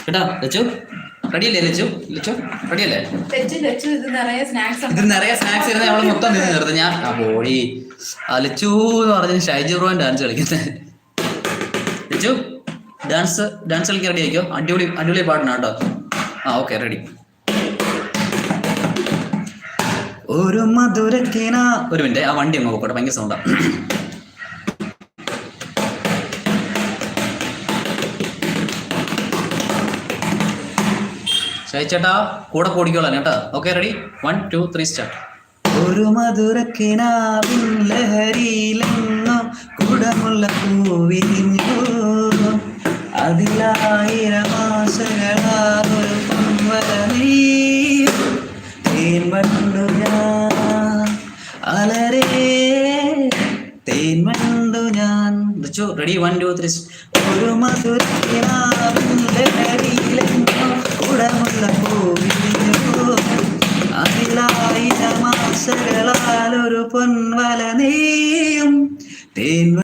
കേട്ടാ ലച്ചു റെഡിയല്ലേ ലച്ചു ലച്ചു റെഡിയല്ലേ? ഇത് നിറയെ സ്നാക്സ് ഇരുന്ന് അവളെ മൊത്തം നിന്ന് നിർത്തും. ഞാൻ ആ പോഴി ലച്ചു എന്ന് പറഞ്ഞ് ഷൈജു റോൻ ഡാൻസ് കളിക്കുന്നത്. ലച്ചു ഡാൻസ് കളിക്കാൻ റെഡി ആയിക്കോ. അടിപൊളി പാടണം കേട്ടോ. ആ ഓക്കെ റെഡി. ഒരു മധുരക്കിന ഒരു മിനിറ്റ്, ആ വണ്ടി അങ്ങ് പോക്കോട്ടെ, ഭയങ്കര സൗണ്ടാ. ചേട്ടാ കൂടെ കൂടിക്കോളാം കേട്ടോ. Okay ready 1 2 3 start. ഒരു മധുരക്കിനാവിൻ ലഹരിയിലെങ്ങോ കുടമുള്ള പൂവിരിഞ്ഞു, അതിലായിരം ആശകളാതൊരു പൊൻവലനീ തേൻ വണ്ടു ഞാൻ അലരേ തേൻ വണ്ടു ഞാൻ. റെഡി 1 2 3. ഒരു മധുരക്കിനാവിൻ ലഹരിയിലെങ്ങോ കുടമുള്ള പൂവിരിഞ്ഞു, അതിലായിരം ആശകളാലൊരു പൊൻവല നെയ്യും തേൻ